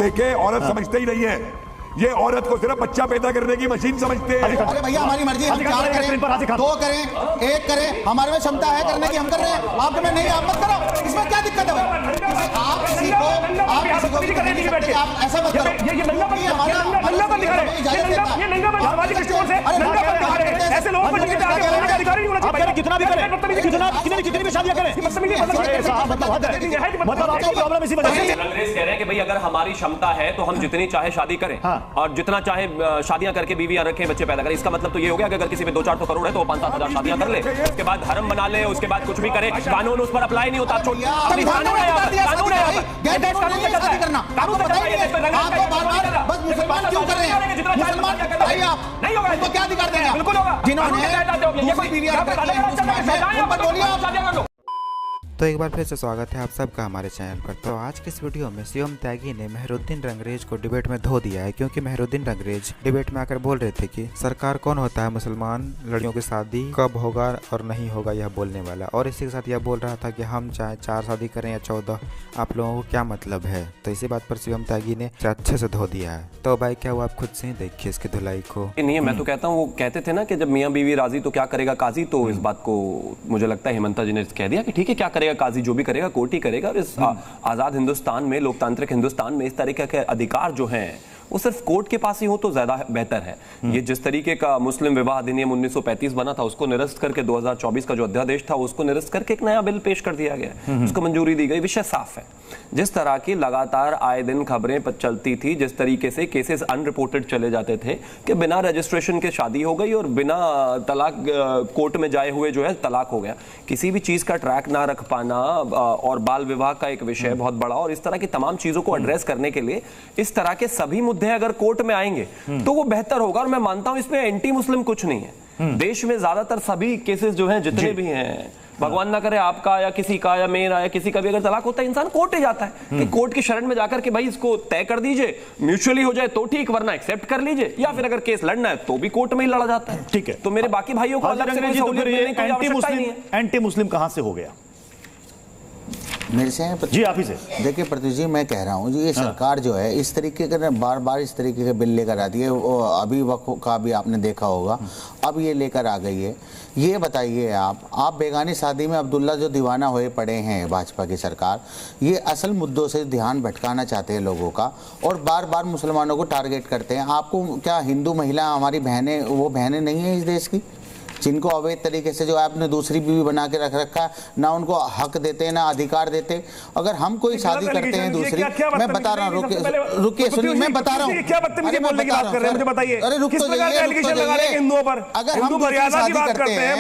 देखे औरत समझते ही नहीं है, ये औरत को सिर्फ बच्चा पैदा करने की मशीन समझते हैं। अरे भैया हमारी मर्जी, हम 4 करें, 2 करें, 1 करें, हमारे में क्षमता है करने की, हम कर रहे हैं। आप में नहीं, आप मत करो, इसमें क्या दिक्कत है? आप किसी को भी करने नहीं सकते, आप ऐसा मत करो। ये नंगापन दिखा रहे हैं, ये नंगापन सामाजिक दृष्टिकोण से नंगापन दिखा रहे हैं। ऐसे लोगों को जिनके आगे बोलने का अधिकार नहीं होना चाहिए। आप कितना भी करें, कितनी भी शादियां करें, मतलब आपको प्रॉब्लम इसी वजह से। अंग्रेज कह रहे हैं कि भाई अगर हमारी क्षमता है तो हम जितनी चाहे शादी करें और जितना चाहे शादियां करके बीवियां रखें, बच्चे पैदा करें। इसका मतलब तो ये हो गया कि अगर किसी पे 2-4 करोड़ है तो 5-7 हजार शादियां कर ले, उसके बाद धर्म बना ले, उसके बाद कुछ भी करे, कानून उस पर अप्लाई नहीं होता। कानून क्या अधिकार देंगे? बिल्कुल होगा। तो एक बार फिर से स्वागत है आप सबका हमारे चैनल पर। तो आज के इस वीडियो में शिवम त्यागी ने मेहरुद्दीन रंगरेज को डिबेट में धो दिया है, क्योंकि मेहरुद्दीन रंगरेज डिबेट में आकर बोल रहे थे कि सरकार कौन होता है मुसलमान लड़कियों की शादी कब होगा और नहीं होगा यह बोलने वाला, और इसी के साथ यह बोल रहा था कि हम चाहे 4 शादी करें या 14, आप लोगों को क्या मतलब है। तो इसी बात पर शिवम त्यागी ने अच्छे से धो दिया है। तो भाई क्या हुआ, आप खुद से ही देखिए इसकी धुलाई को। नहीं, मैं तो कहता हूँ, वो कहते थे ना कि जब मियाँ बीवी राजी तो क्या करेगा काजी, तो इस बात को मुझे लगता है हेमंता जी ने कह दिया कि ठीक है, क्या करेगा काजी, जो भी करेगा कोर्ट ही करेगा। और इस आजाद हिंदुस्तान में, लोकतांत्रिक हिंदुस्तान में इस तरीके के अधिकार जो हैं वो सिर्फ कोर्ट के पास ही हो तो ज्यादा बेहतर है। ये जिस तरीके का मुस्लिम विवाह अधिनियम 1935 बना था, उसको निरस्त करके 2024 का जो अध्यादेश था उसको निरस्त करके एक नया बिल पेश कर दिया गया, उसको मंजूरी दी गई। विषय साफ है। जिस तरह की लगातार आए दिन खबरें चलती थी, जिस तरीके से केसेस अनरिपोर्टेड चले जाते थे कि बिना रजिस्ट्रेशन के शादी हो गई और बिना तलाक कोर्ट में जाए हुए जो है तलाक हो गया, किसी भी चीज का ट्रैक ना रख पाना और बाल विवाह का एक विषय बहुत बड़ा, और इस तरह की तमाम चीजों को एड्रेस करने के लिए इस तरह के सभी मुद्दे अगर कोर्ट में आएंगे तो वो बेहतर होगा। और मैं मानता हूं इसमें एंटी मुस्लिम कुछ नहीं है। देश में ज्यादातर सभी केसेस जो हैं, जितने भी हैं, भगवान ना करे आपका या किसी का या मेरा या किसी का भी अगर तलाक होता है, इंसान कोर्ट ही जाता है कि कोर्ट की शरण में जाकर के भाई इसको तय कर दीजिए, म्यूचुअली हो जाए तो ठीक, वरना एक्सेप्ट कर लीजिए, या फिर अगर केस लड़ना है तो भी कोर्ट में ही लड़ा जाता है। ठीक है, तो मेरे बाकी भाइयों को अलग से एंटी मुस्लिम कहां से हो गया? मेरे से जी आप ही से देखिए प्रत्युष जी, मैं कह रहा हूँ जी, ये सरकार जो है इस तरीके के बार बार इस तरीके के बिल लेकर आती है। अभी वक्फ का भी आपने देखा होगा, अब ये लेकर आ गई है। ये बताइए आप बेगानी शादी में अब्दुल्ला जो दीवाना हुए पड़े हैं भाजपा की सरकार, ये असल मुद्दों से ध्यान भटकाना चाहते हैं लोगों का और बार बार मुसलमानों को टारगेट करते हैं। आपको क्या हिंदू महिला हमारी बहनें, वो बहनें नहीं है इस देश की जिनको अवैध तरीके से जो आपने दूसरी बीवी बना के रख रखा, ना उनको हक देते ना अधिकार देते। अगर हम कोई शादी करते हैं दूसरी, मैं बता रहा हूँ, रुकिए सुनिए, मैं बता रहा हूँ, अरे रुक तो जाइए, अगर हम शादी करते हैं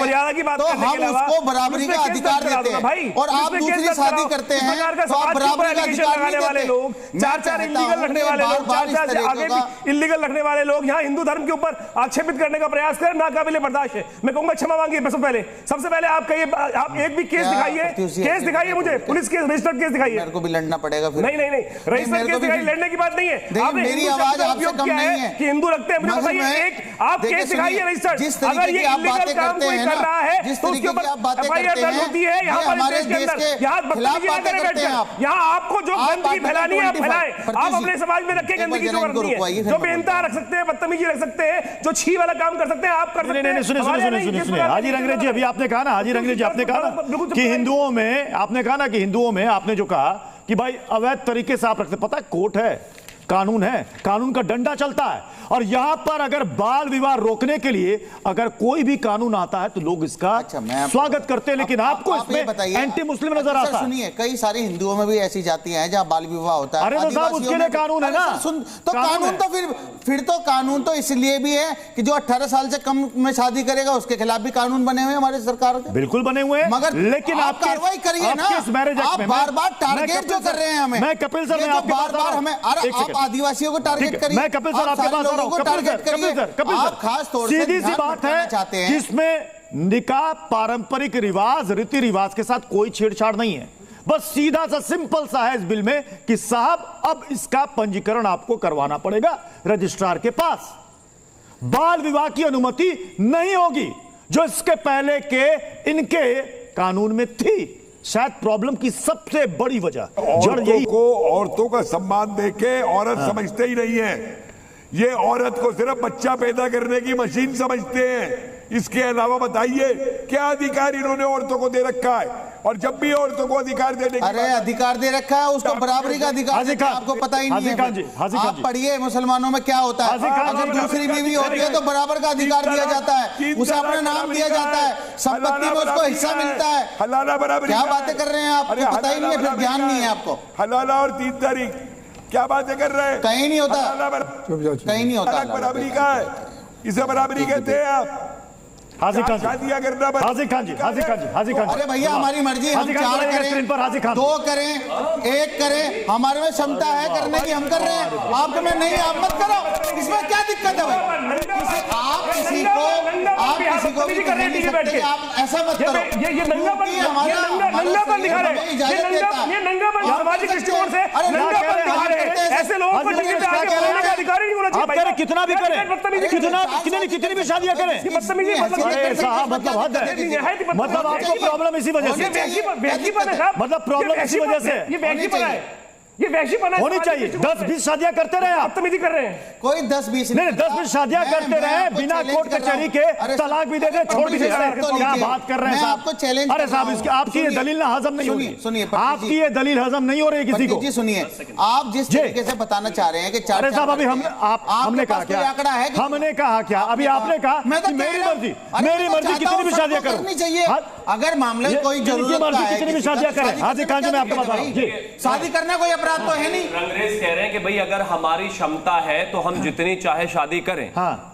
तो हम उसको बराबरी का अधिकार देते हैं, और आप दूसरी शादी करते हैं तो आप बराबरी का अधिकार नहीं देते। 4 इलीगल रखने वाले लोग, 4 आगे इलीगल रखने वाले लोग यहाँ हिंदू धर्म के ऊपर आक्षेपित करने का प्रयास करें, नाकाबिले बर्दाश्त है। मैं कहूंगा क्षमा मांगिए। सबसे पहले आप कहिए, आप एक भी केस दिखाइए, केस दिखाइए मुझे, पुलिस केस, रजिस्टर्ड केस दिखाइए। मेरे को भी लड़ना पड़ेगा फिर। नहीं रजिस्टर्ड केस दिखाइए, लड़ने की बात नहीं है। आप मेरी आवाज आपसे कम नहीं है कि हिंदू रखते हैं, मुझे बताइए एक आप केस दिखाइए रजिस्टर्ड। अगर ये इलीगल काम कोई कर रहा है तो उसके ऊपर एफआईआर दर्ज होती है। यहाँ पर देश के अंदर यहाँ बदतमीजी ना करें बैठकर, यहाँ आपको जो गंदगी फैलानी है आप फैलाएं। आप अपने समाज में रखें गंदगी जो करनी है, जो बेइंतहा रख सकते हैं, बदतमीजी रख सकते हैं, जो छी वाला काम कर सकते हैं आप कर सकते हैं। सुनिए हाजी रंगरेज जी, अभी आपने कहा ना, हाजी रंगरेज जी आपने कहा ना कि हिंदुओं में, आपने कहा ना कि हिंदुओं में आपने जो कहा कि भाई अवैध तरीके से आप रखते, पता है कोर्ट है, कानून है, कानून का डंडा चलता है, और यहां पर अगर बाल विवाह रोकने के लिए अगर कोई भी कानून आता है तो लोग इसका स्वागत करते हैं, लेकिन आपको इसमें एंटी मुस्लिम नजर आता है। सुनिए, कई सारी हिंदुओं में भी ऐसी जातियां हैं जहां बाल विवाह होता है। अरे तो साहब उसके लिए कानून है ना। तो कानून तो फिर तो कानून तो इसलिए भी है कि जो 18 साल से कम में शादी करेगा उसके खिलाफ भी कानून बने हुए हमारे सरकार के। बिल्कुल बने हुए हैं, मगर लेकिन आप कार्रवाई करिए ना। आप बार बार टारगेट जो कर रहे हैं हमें, मैं कपिल सर, बार बार हमें, आप आदिवासियों को टारगेट करिए। मैं कपिल सर आपके पास आ रहा हूं। कपिल सर, खास तौर से सीधी सी बात है जिसमें निकाह पारंपरिक रिवाज, रीति रिवाज के साथ कोई छेड़छाड़ नहीं है। बस सीधा सा सिंपल सा है इस बिल में कि साहब अब इसका पंजीकरण आपको करवाना पड़ेगा रजिस्ट्रार के पास। बाल विवाह की अनुमति नहीं होगी, जो इसके पहले के इनके कानून में थी। शायद प्रॉब्लम की सबसे बड़ी वजह जड़ यही। औरतों का सम्मान देके औरत समझते ही नहीं है, ये औरत को सिर्फ बच्चा पैदा करने की मशीन समझते हैं। इसके अलावा बताइए क्या अधिकार इन्होंने औरतों को दे रखा है? और जब भी औरतों को अधिकार देने की अरे अधिकार दे रखा है, उसको बराबरी का अधिकार देता है, आपको पता ही नहीं है। आप पढ़िए मुसलमानों में क्या होता है, अगर दूसरी बीवी होती है तो बराबर का अधिकार दिया जाता है, उसे अपना नाम दिया जाता है, संपत्ति में उसको हिस्सा मिलता है। हलाला बराबरी, क्या बातें कर रहे हैं आप? पता ही नहीं है, फिर ज्ञान नहीं है आपको। हलाला और 3 तारीख क्या बातें कर रहे हैं? कहीं नहीं होता, कहीं नहीं होता। बराबरी का है, इसे बराबरी कहते हैं आप। हाजिर खान शादियां करना, हाजिर खान जी, हाजिर खान जी, हाजिर खान जी। अरे भैया हमारी मर्जी, हम 4 करें, 2 करें, 1 करें, हमारे में क्षमता है करने की, हम कर रहे हैं। आपके में नहीं, आप मत करो, इसमें क्या दिक्कत है भाई? आप किसी को भी कह नहीं सकते, आप ऐसा मत करो। ये नंगापन, नंगापन दिखा रहे हैं, ये नंगापन सामाजिक दृष्टिकोण से नंगापन दिखा रहे हैं। ऐसे लोगों को आगे बोलने का अधिकार ही नहीं होना चाहिए। आप करें कितना भी करें, कितनी भी शादियां करें, साहब मतलब हद है। मतलब आपको प्रॉब्लम इसी वजह से, मतलब प्रॉब्लम इसी वजह से ये व्यक्तिपन है, ये वैश्यपन होनी चाहिए। 10-20 शादियां करते रहे आप, बदतमीजी कर रहे हैं। कोई 10-20 नहीं, 10-20 शादियां करते रहे बिना कोर्ट कचहरी के, तलाक भी दे दे, छोड़ भी दे। क्या बात कर रहे हैं साहब? अरे साहब इसकी आपकी ये दलील ना हजम नहीं हो रही, सुनिए आपकी ये दलील हजम नहीं हो रही किसी को। जी सुनिए, आप जिस तरीके से बताना चाह रहे हैं कि अरे साहब अभी हमने कहा क्या, आंकड़ा है? हमने कहा क्या? अभी आपने कहा मेरी मर्जी कितनी भी शादियां करनी चाहिए। अगर मामले कोई जरूरत है, कितनी भी शादियां करें। हाजिर खान जी मैं आपको बता रहा हूँ, शादी करना कोई अपराध तो है नहीं। अंग्रेज कह रहे हैं कि भाई अगर हमारी क्षमता है तो हम जितनी चाहे शादी करें,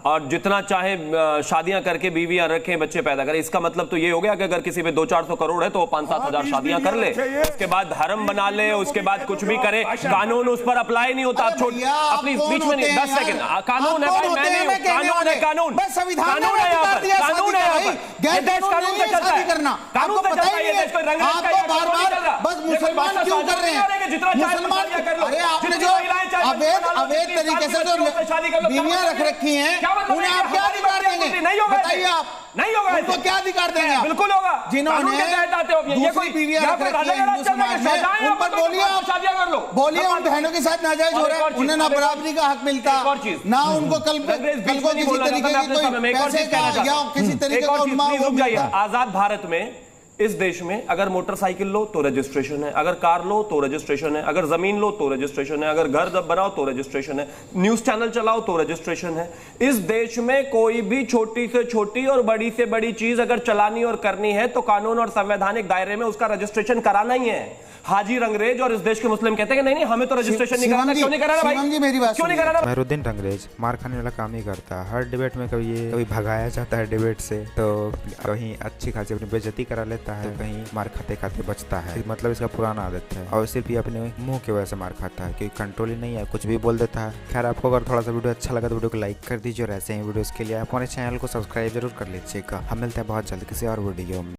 और जितना चाहे शादियां करके बीवियां रखें, बच्चे पैदा करें। इसका मतलब तो ये हो गया कि अगर किसी पे 200-400 करोड़ है तो 5-7 हजार शादियां कर ले, उसके बाद धर्म बना ले, उसके बाद कुछ भी करे, कानून उस पर अप्लाई नहीं होता। अपनी बीच में 10 सेकंड, कानून है भाई, मैं नहीं, कानून है, कानून कानून है, कानून है, ये देश कानून से चलता है, कानून से चलता है ये देश। कोई बस मुसलमान क्यों कर रहे हैं? मुसलमान, अरे आपने जो अवैध तरीके से जो बीवियां रख रखी हैं, उन्हें आप क्या अधिकार देंगे? बताइए आप, नहीं होगा, उनको क्या अधिकार देंगे? बिल्कुल होगा। जिन्होंने दूसरी बीवियां रख रखी हैं हिंदू समाज में, उन पर बोलिए, आप शादियां कर लो, बोलिए उन बहनों के साथ नाजायज हो रहा है, उन्हें ना बराबरी का हक मिलता, ना उनको कल को किसी तरीके की कोई पैसे का या किसी तरीके का उन्माद। आजाद भारत में, इस देश में अगर मोटरसाइकिल लो तो रजिस्ट्रेशन है, अगर कार लो तो रजिस्ट्रेशन है, अगर जमीन लो तो रजिस्ट्रेशन है, अगर घर बनाओ तो रजिस्ट्रेशन है, न्यूज चैनल चलाओ तो रजिस्ट्रेशन है। इस देश में कोई भी छोटी से छोटी और बड़ी से बड़ी चीज अगर चलानी और करनी है तो कानून और संवैधानिक दायरे में उसका रजिस्ट्रेशन कराना ही है। हाजिर अंग्रेज और इस देश के मुस्लिम कहते हैं कि नहीं हमें तो रजिस्ट्रेशन नहीं कराना। क्यों नहीं कराना भाई? क्यों नहीं कराना? मेहरुद्दीन रंगरेज मार खाने वाला काम ही करता है। हर डिबेट में कभी भगाया जाता है डिबेट से, तो कहीं अच्छी खासी अपनी बेइज्जती करा लेता है, तो कहीं मार खाते खाते बचता है। मतलब इसका पुराना आदत है और सिर्फ ये अपने मुंह की वजह से मार खाता है, क्योंकि कंट्रोल ही नहीं है, कुछ भी बोल देता है। खैर आपको अगर थोड़ा सा वीडियो अच्छा लगा तो वीडियो को लाइक कर दीजिए और ऐसे ही वीडियोस के लिए आप हमारे चैनल को सब्सक्राइब जरूर कर लीजिएगा। हम मिलते हैं बहुत जल्द किसी और वीडियो में।